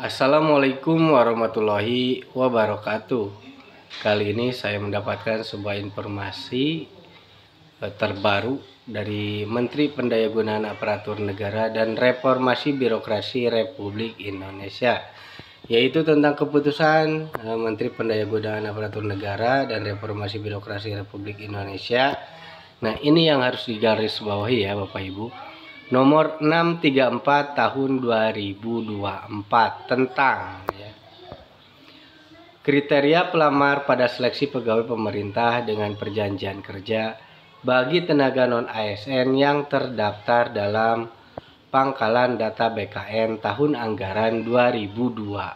Assalamualaikum warahmatullahi wabarakatuh. Kali ini saya mendapatkan sebuah informasi terbaru dari Menteri Pendayagunaan Aparatur Negara dan Reformasi Birokrasi Republik Indonesia, yaitu tentang keputusan Menteri Pendayagunaan Aparatur Negara dan Reformasi Birokrasi Republik Indonesia. Nah, ini yang harus digarisbawahi ya Bapak Ibu. Nomor 634 tahun 2024 tentang kriteria pelamar pada seleksi pegawai pemerintah dengan perjanjian kerja bagi tenaga non-ASN yang terdaftar dalam pangkalan data BKN tahun anggaran 2024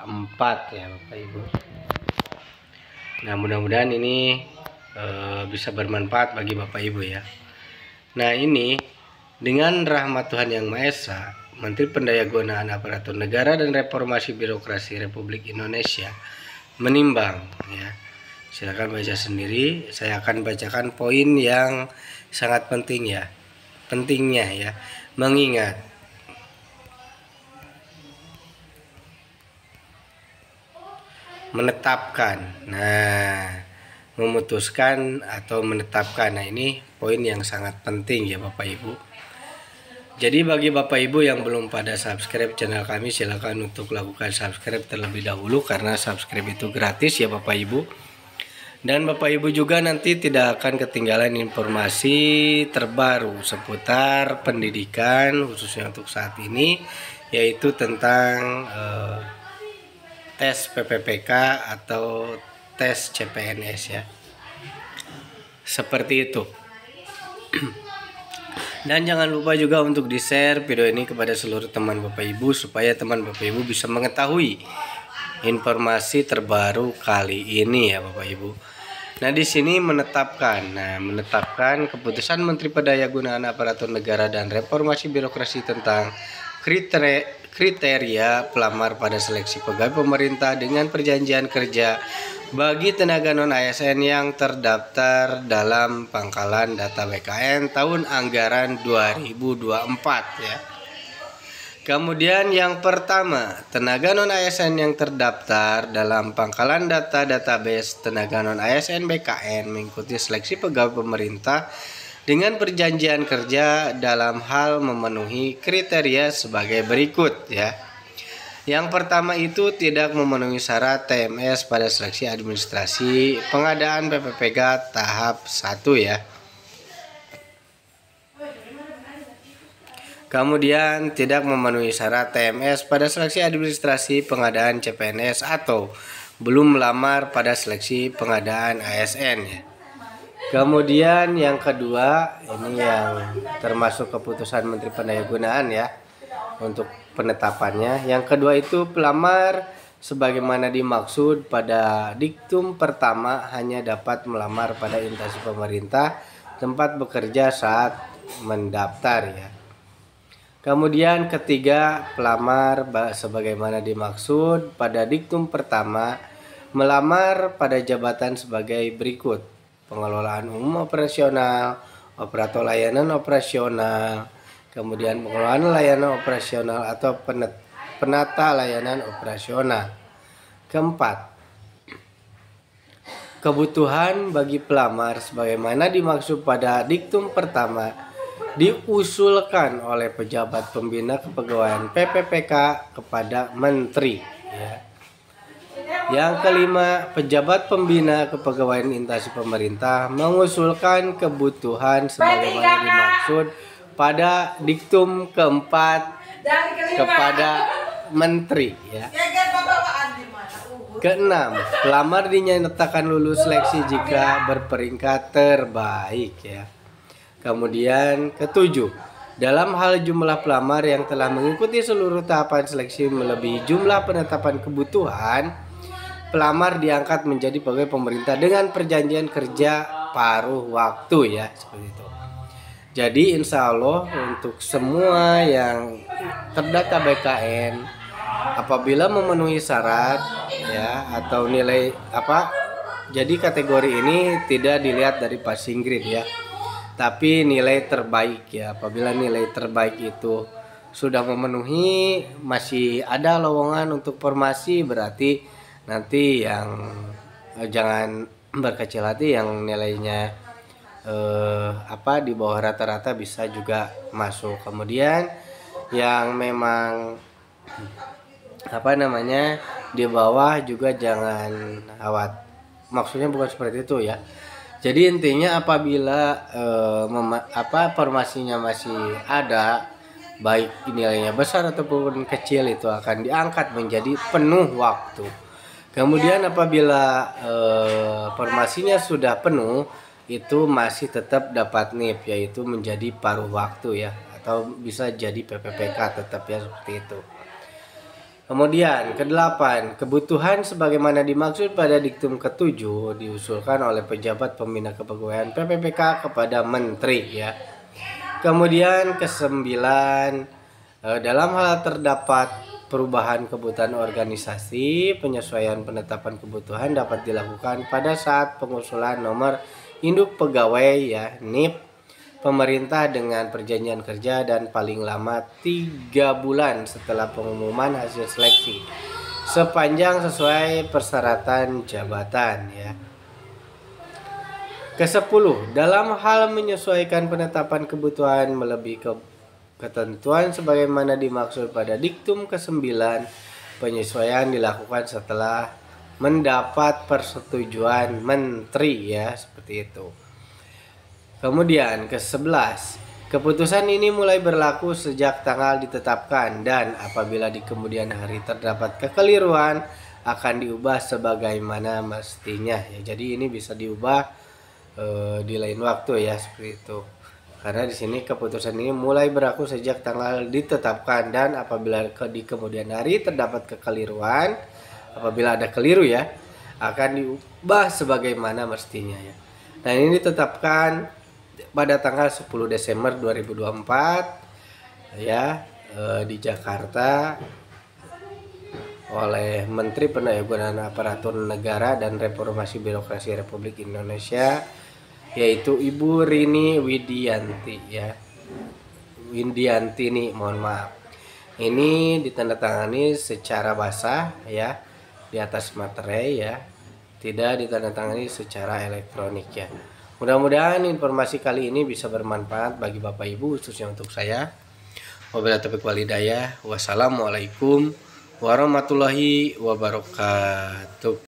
ya Bapak Ibu. Nah, mudah-mudahan ini bisa bermanfaat bagi Bapak Ibu ya. Nah, ini dengan rahmat Tuhan Yang Maha Esa, Menteri Pendayagunaan Aparatur Negara dan Reformasi Birokrasi Republik Indonesia menimbang ya. Silakan baca sendiri. Saya akan bacakan poin yang sangat penting ya. Pentingnya ya, mengingat menetapkan. Nah, memutuskan atau menetapkan. Nah, ini poin yang sangat penting ya Bapak Ibu. Jadi bagi Bapak Ibu yang belum pada subscribe channel kami, silakan untuk lakukan subscribe terlebih dahulu karena subscribe itu gratis ya Bapak Ibu. Dan Bapak Ibu juga nanti tidak akan ketinggalan informasi terbaru seputar pendidikan khususnya untuk saat ini, yaitu tentang tes PPPK atau tes CPNS ya. Seperti itu. Dan jangan lupa juga untuk di-share video ini kepada seluruh teman Bapak Ibu supaya teman Bapak Ibu bisa mengetahui informasi terbaru kali ini ya Bapak Ibu. Nah, di sini menetapkan keputusan Menteri Pendayagunaan Aparatur Negara dan Reformasi Birokrasi tentang kriteria pelamar pada seleksi pegawai pemerintah dengan perjanjian kerja bagi tenaga non-ASN yang terdaftar dalam pangkalan data BKN tahun anggaran 2024 ya. Kemudian yang pertama, tenaga non-ASN yang terdaftar dalam pangkalan data database tenaga non-ASN BKN mengikuti seleksi pegawai pemerintah dengan perjanjian kerja dalam hal memenuhi kriteria sebagai berikut ya. Yang pertama itu tidak memenuhi syarat TMS pada seleksi administrasi pengadaan PPPK tahap 1 ya. Kemudian tidak memenuhi syarat TMS pada seleksi administrasi pengadaan CPNS atau belum melamar pada seleksi pengadaan ASN ya. Kemudian yang kedua, ini yang termasuk keputusan Menteri Pendayagunaan ya untuk penetapannya. Yang kedua itu pelamar sebagaimana dimaksud pada diktum pertama hanya dapat melamar pada instansi pemerintah tempat bekerja saat mendaftar ya. Kemudian ketiga, pelamar sebagaimana dimaksud pada diktum pertama melamar pada jabatan sebagai berikut: pengelolaan umum operasional, operator layanan operasional, kemudian pengelolaan layanan operasional atau penata layanan operasional. Keempat, kebutuhan bagi pelamar sebagaimana dimaksud pada diktum pertama diusulkan oleh pejabat pembina kepegawaian PPPK kepada Menteri ya. Yang kelima, pejabat pembina kepegawaian instansi pemerintah mengusulkan kebutuhan sebagaimana dimaksud pada diktum keempat kepada Menteri ya. Keenam, pelamar dinyatakan lulus seleksi jika berperingkat terbaik ya. Kemudian ketujuh, dalam hal jumlah pelamar yang telah mengikuti seluruh tahapan seleksi melebihi jumlah penetapan kebutuhan, pelamar diangkat menjadi pegawai pemerintah dengan perjanjian kerja paruh waktu ya, seperti itu. Jadi insya Allah untuk semua yang terdata BKN apabila memenuhi syarat ya atau nilai jadi kategori ini tidak dilihat dari passing grade ya, tapi nilai terbaik ya. Apabila nilai terbaik itu sudah memenuhi, masih ada lowongan untuk formasi, berarti nanti yang jangan berkecil hati, yang nilainya di bawah rata-rata bisa juga masuk. Kemudian yang memang di bawah juga jangan khawatir, maksudnya bukan seperti itu ya. Jadi intinya apabila formasinya masih ada, baik nilainya besar ataupun kecil, itu akan diangkat menjadi penuh waktu. Kemudian apabila formasinya sudah penuh, itu masih tetap dapat NIP, yaitu menjadi paruh waktu ya, atau bisa jadi PPPK tetap ya, seperti itu. Kemudian ke-8, kebutuhan sebagaimana dimaksud pada diktum ke-7 diusulkan oleh pejabat pembina kepegawaian PPPK kepada menteri ya. Kemudian ke-9, dalam hal terdapat perubahan kebutuhan organisasi, penyesuaian penetapan kebutuhan dapat dilakukan pada saat pengusulan nomor induk pegawai ya, NIP pemerintah dengan perjanjian kerja, dan paling lama 3 bulan setelah pengumuman hasil seleksi, sepanjang sesuai persyaratan jabatan ya. Ke-10, dalam hal menyesuaikan penetapan kebutuhan melebihi ketentuan sebagaimana dimaksud pada diktum ke-9, penyesuaian dilakukan setelah mendapat persetujuan menteri ya, seperti itu. Kemudian ke-11, keputusan ini mulai berlaku sejak tanggal ditetapkan, dan apabila di kemudian hari terdapat kekeliruan akan diubah sebagaimana mestinya ya. Jadi ini bisa diubah di lain waktu ya, seperti itu. Karena di sini keputusan ini mulai berlaku sejak tanggal ditetapkan, dan apabila di kemudian hari terdapat kekeliruan, apabila ada keliru ya, akan diubah sebagaimana mestinya ya. Nah, ini ditetapkan pada tanggal 10 Desember 2024 ya, di Jakarta oleh Menteri Pendayaan Aparatur Negara dan Reformasi Birokrasi Republik Indonesia, yaitu Ibu Rini Widianti ya. Widianti nih, mohon maaf. Ini ditandatangani secara basah ya, di atas materai ya, tidak ditandatangani secara elektronik ya. Mudah-mudahan informasi kali ini bisa bermanfaat bagi Bapak Ibu, khususnya untuk saya. Wabillahi taufiq wal hidayah. Wassalamualaikum warahmatullahi wabarakatuh.